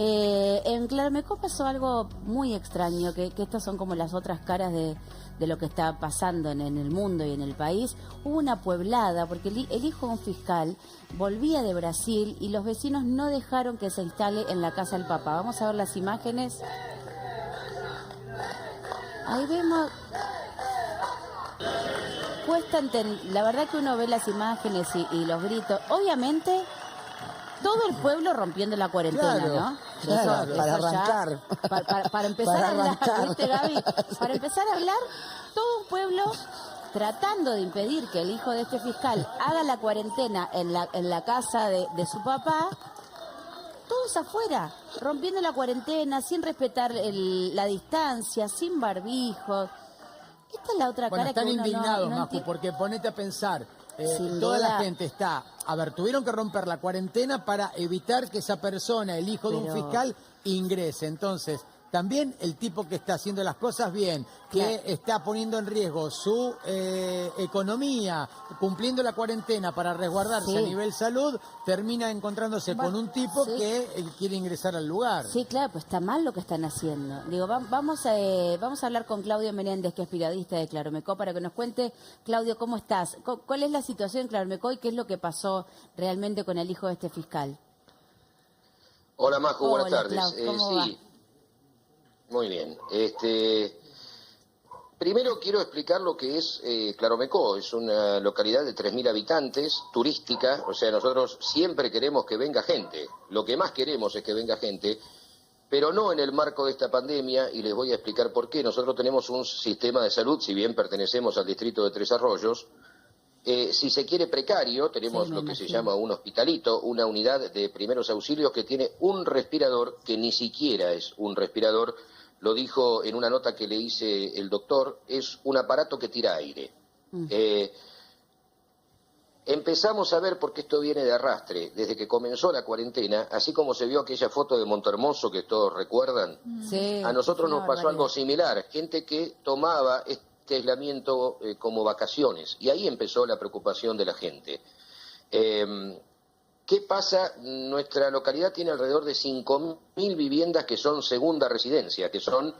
En Claromecó pasó algo muy extraño, que estas son como las otras caras de lo que está pasando en el mundo y en el país. Hubo una pueblada, porque el hijo de un fiscal volvía de Brasil y los vecinos no dejaron que se instale en la casa del papá. Vamos a ver las imágenes. Ahí vemos... La verdad que uno ve las imágenes y los gritos. Obviamente... todo el pueblo rompiendo la cuarentena, claro, ¿no? Claro, para arrancar. Para empezar a hablar, ¿viste, Gaby? Para empezar a hablar, todo un pueblo tratando de impedir que el hijo de este fiscal haga la cuarentena en la casa de su papá, todos afuera, rompiendo la cuarentena, sin respetar la distancia, sin barbijo. Esta es la otra cara que uno están indignados, no Macu, porque ponete a pensar... Sin toda duda. la gente está... A ver, tuvieron que romper la cuarentena para evitar que esa persona, el hijo de un fiscal, ingrese. Entonces, también el tipo que está haciendo las cosas bien, que está poniendo en riesgo su economía, cumpliendo la cuarentena para resguardarse a nivel salud, termina encontrándose con un tipo que quiere ingresar al lugar. Sí, claro, pues está mal lo que están haciendo. Digo, vamos a hablar con Claudio Menéndez, que es periodista de Claromecó, para que nos cuente. Claudio, ¿cómo estás? ¿Cuál es la situación en Claromecó y qué es lo que pasó realmente con el hijo de este fiscal? Hola, Majo, buenas tardes. ¿Cómo va? Sí, muy bien. Primero quiero explicar lo que es Claromecó. Es una localidad de 3.000 habitantes, turística, o sea, nosotros siempre queremos que venga gente. Lo que más queremos es que venga gente, pero no en el marco de esta pandemia, y les voy a explicar por qué. Nosotros tenemos un sistema de salud, si bien pertenecemos al distrito de Tres Arroyos, si se quiere precario, tenemos lo que se llama un hospitalito, una unidad de primeros auxilios que tiene un respirador que ni siquiera es un respirador. Lo dijo en una nota que le hice el doctor, es un aparato que tira aire. Empezamos a ver, porque esto viene de arrastre, desde que comenzó la cuarentena, así como se vio aquella foto de Montehermoso que todos recuerdan, a nosotros nos pasó algo similar, gente que tomaba este aislamiento como vacaciones, y ahí empezó la preocupación de la gente. ¿Qué pasa? Nuestra localidad tiene alrededor de 5.000 viviendas que son segunda residencia, que son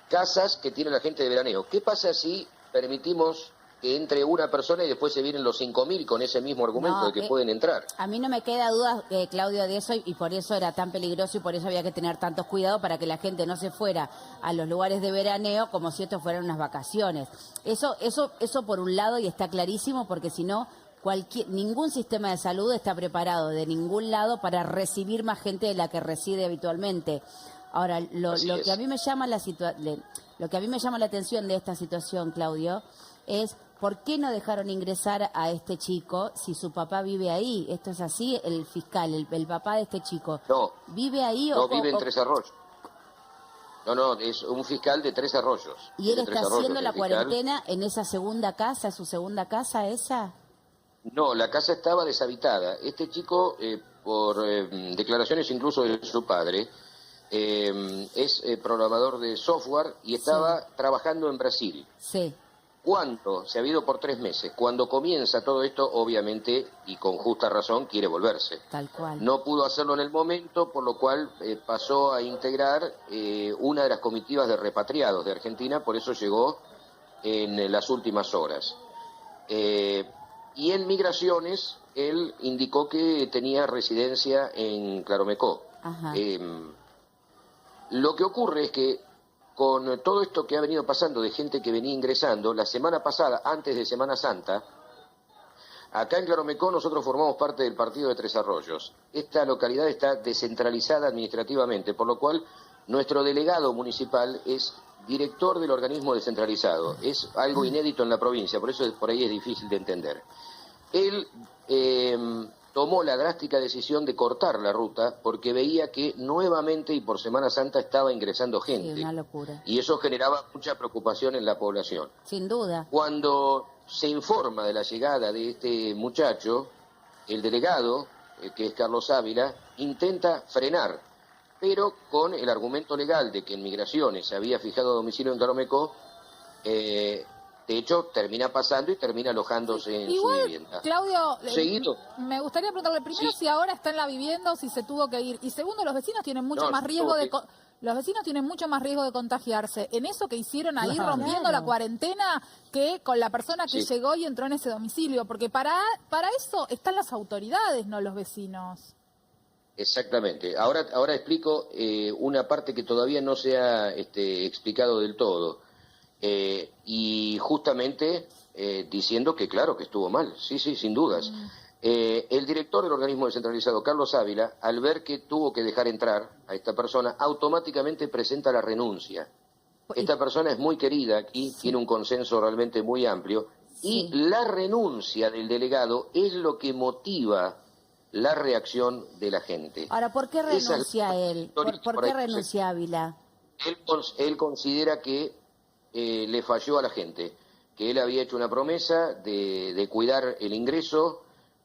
casas que tiene la gente de veraneo. ¿Qué pasa si permitimos que entre una persona y después se vienen los 5.000 con ese mismo argumento de que pueden entrar? A mí no me queda duda, Claudio, de eso, y por eso era tan peligroso y por eso había que tener tantos cuidados para que la gente no se fuera a los lugares de veraneo como si esto fueran unas vacaciones. Eso por un lado, y está clarísimo, porque si no... ningún sistema de salud está preparado de ningún lado para recibir más gente de la que reside habitualmente. Ahora, lo que a mí me llama la atención de esta situación, Claudio, es por qué no dejaron ingresar a este chico si su papá vive ahí. Esto es así, el fiscal, el papá de este chico. No. ¿Vive ahí no, vive en Tres Arroyos. No, es un fiscal de Tres Arroyos. ¿Y él está haciendo la cuarentena en esa segunda casa, su segunda casa esa? No, la casa estaba deshabitada. Este chico, por declaraciones incluso de su padre, es programador de software y estaba trabajando en Brasil. Sí. ¿Cuándo? Se ha ido por 3 meses. Cuando comienza todo esto, obviamente, y con justa razón, quiere volverse. Tal cual. No pudo hacerlo en el momento, por lo cual pasó a integrar una de las comitivas de repatriados de Argentina, por eso llegó en las últimas horas. Y en Migraciones, él indicó que tenía residencia en Claromecó. Lo que ocurre es que con todo esto que ha venido pasando de gente que venía ingresando, la semana pasada, antes de Semana Santa, acá en Claromecó nosotros formamos parte del partido de Tres Arroyos. Esta localidad está descentralizada administrativamente, por lo cual nuestro delegado municipal es director del organismo descentralizado. Es algo inédito en la provincia, por eso por ahí es difícil de entender. Él tomó la drástica decisión de cortar la ruta porque veía que nuevamente y por Semana Santa estaba ingresando gente. Sí, una locura. Y eso generaba mucha preocupación en la población. Sin duda. Cuando se informa de la llegada de este muchacho, el delegado, que es Carlos Ávila, intenta frenar, pero con el argumento legal de que en Migraciones se había fijado domicilio en Claromecó, De hecho, termina pasando y termina alojándose en su vivienda. Claudio, Seguido. me gustaría preguntarle primero si ahora está en la vivienda o si se tuvo que ir. Y segundo, los vecinos tienen mucho más riesgo de... Los vecinos tienen mucho más riesgo de contagiarse en eso que hicieron ahí rompiendo la cuarentena que con la persona que llegó y entró en ese domicilio, porque para eso están las autoridades, no los vecinos. Exactamente. Ahora explico una parte que todavía no se ha explicado del todo. Y justamente diciendo que claro, que estuvo mal. Sí, sin dudas. El director del organismo descentralizado, Carlos Ávila, al ver que tuvo que dejar entrar a esta persona, automáticamente presenta la renuncia. Esta persona es muy querida aquí, tiene un consenso realmente muy amplio, y la renuncia del delegado es lo que motiva la reacción de la gente. Ahora, ¿por qué renuncia él? ¿Por qué renuncia Ávila? Él considera que le falló a la gente, que él había hecho una promesa de cuidar el ingreso,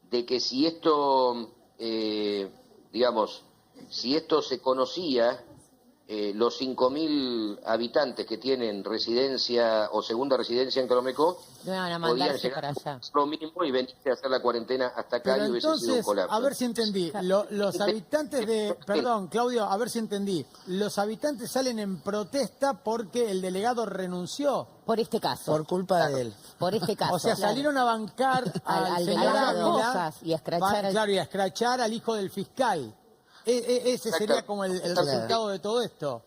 de que si esto, si esto se conocía, los 5.000 habitantes que tienen residencia o segunda residencia en Calomecó podían llegar a lo mínimo y venirse a hacer la cuarentena hasta acá. Pero y hubiese sido un colapso. a ver si entendí, los habitantes perdón, Claudio, a ver si entendí, los habitantes salen en protesta porque el delegado renunció. Por este caso. Por culpa de él. Por este caso. O sea, salieron a bancar al señor Ávila y a escrachar y a escrachar al hijo del fiscal. Ese sería como el resultado de todo esto.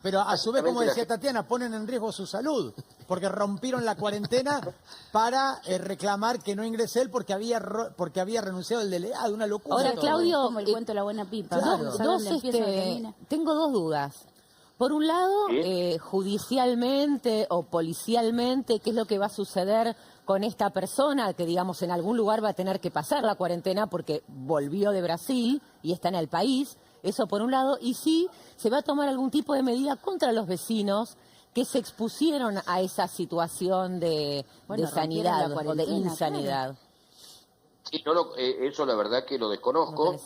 Pero a su vez, como decía Tatiana, ponen en riesgo su salud, porque rompieron la cuarentena para reclamar que no ingrese él porque había renunciado el delegado, una locura. Ahora, Claudio, como el cuento de la buena pipa. Claro, tengo dos dudas. Por un lado, judicialmente o policialmente, ¿qué es lo que va a suceder con esta persona que, digamos, en algún lugar va a tener que pasar la cuarentena porque volvió de Brasil y está en el país? Eso por un lado. Y sí, se va a tomar algún tipo de medida contra los vecinos que se expusieron a esa situación de sanidad o de insanidad. Claro. Sí, eso la verdad que lo desconozco.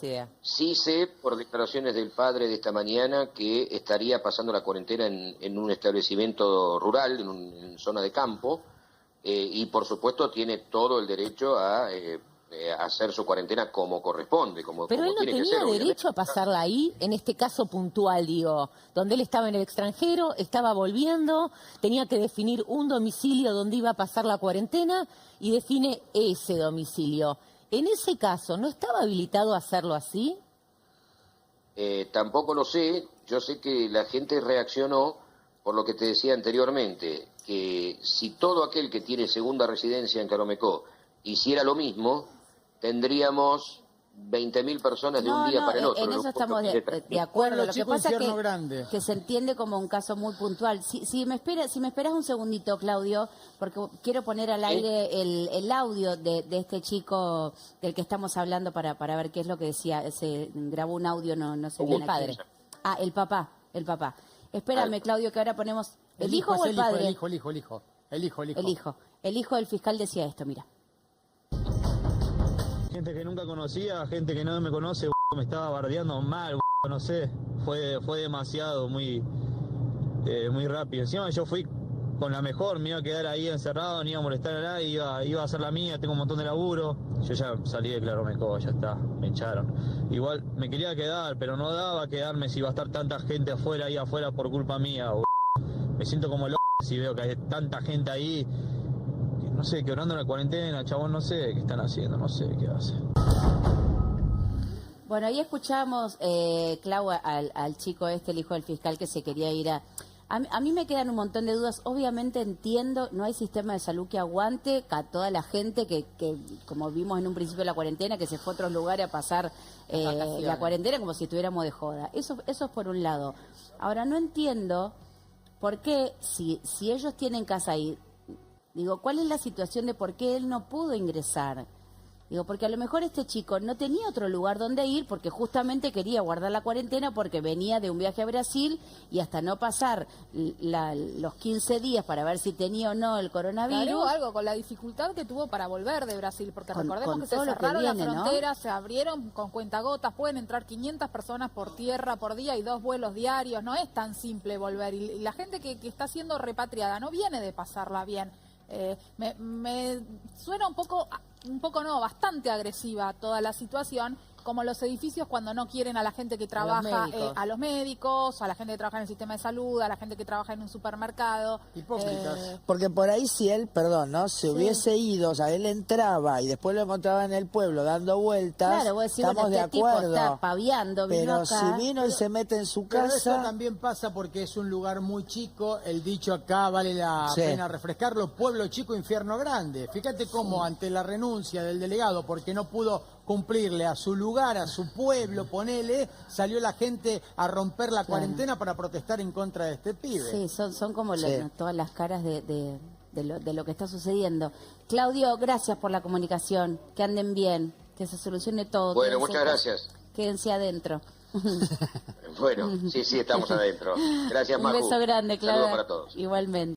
Sí sé, por declaraciones del padre de esta mañana, que estaría pasando la cuarentena en un establecimiento rural, en zona de campo, y por supuesto tiene todo el derecho a hacer su cuarentena como corresponde. Pero él no tiene tenía que ser, derecho a pasarla ahí, en este caso puntual, digo, donde él estaba en el extranjero, estaba volviendo, tenía que definir un domicilio donde iba a pasar la cuarentena y define ese domicilio. En ese caso, ¿no estaba habilitado a hacerlo así? Tampoco lo sé. Yo sé que la gente reaccionó por lo que te decía anteriormente, que si todo aquel que tiene segunda residencia en Calomecó hiciera lo mismo, tendríamos 20.000 personas de un día para el otro. En eso estamos de acuerdo. Lo que pasa es que se entiende como un caso muy puntual. Si me esperas un segundito, Claudio, porque quiero poner al aire el audio de este chico del que estamos hablando para ver qué es lo que decía. Se grabó un audio, no sé bien. El padre. El papá. Espérame, Claudio, que ahora ponemos... ¿El hijo o el padre? El hijo del fiscal decía esto, mira. Gente que nunca conocía, gente que no me conoce, me estaba bardeando mal, no sé, fue demasiado, muy rápido. Encima yo fui con la mejor, me iba a quedar ahí encerrado, ni iba a molestar a nadie, iba a hacer la mía, tengo un montón de laburo. Yo ya salí de Claromecó, ya está, me echaron. Igual me quería quedar, pero no daba quedarme si iba a estar tanta gente ahí afuera por culpa mía. Me siento como loco si veo que hay tanta gente ahí. No sé, quebrando la cuarentena, chabón, no sé qué están haciendo, no sé qué hacen. Bueno, ahí escuchamos, Clau, al chico el hijo del fiscal, que se quería ir a mí me quedan un montón de dudas. Obviamente entiendo, no hay sistema de salud que aguante a toda la gente que como vimos en un principio de la cuarentena, que se fue a otros lugares a pasar la cuarentena como si estuviéramos de joda. Eso es por un lado. Ahora, no entiendo por qué, si ellos tienen casa ahí, digo, ¿cuál es la situación de por qué él no pudo ingresar? Digo, porque a lo mejor este chico no tenía otro lugar donde ir porque justamente quería guardar la cuarentena porque venía de un viaje a Brasil y hasta no pasar los 15 días para ver si tenía o no el coronavirus. Claro, algo con la dificultad que tuvo para volver de Brasil, porque recordemos que se todo lo cerraron que viene, las fronteras, ¿no? Se abrieron con cuentagotas, pueden entrar 500 personas por tierra por día y 2 vuelos diarios, no es tan simple volver. Y la gente que está siendo repatriada no viene de pasarla bien. Me suena un poco no, bastante agresiva toda la situación, como los edificios cuando no quieren a la gente que trabaja, a los médicos, a la gente que trabaja en el sistema de salud, a la gente que trabaja en un supermercado. Hipócritas. Porque por ahí si él, perdón, ¿no? Se hubiese ido, o sea, él entraba y después lo encontraba en el pueblo dando vueltas, Claro, vos decís, estamos bueno, de este tipo acuerdo. está paviando, vino Pero acá. si vino y se mete en su Pero eso casa... también pasa porque es un lugar muy chico, el dicho acá vale la Sí. pena refrescarlo, pueblo chico, infierno grande. Fíjate cómo ante la renuncia del delegado, porque no pudo cumplirle a su lugar, a su pueblo, ponele, salió la gente a romper la cuarentena para protestar en contra de este pibe. Sí, son como Sí. todas las caras de lo que está sucediendo. Claudio, gracias por la comunicación, que anden bien, que se solucione todo. Bueno, quédense- muchas gracias. Quédense adentro. Bueno, sí, estamos adentro. Gracias, Un Macu. beso grande, Saludos Claudia. para todos. Igualmente.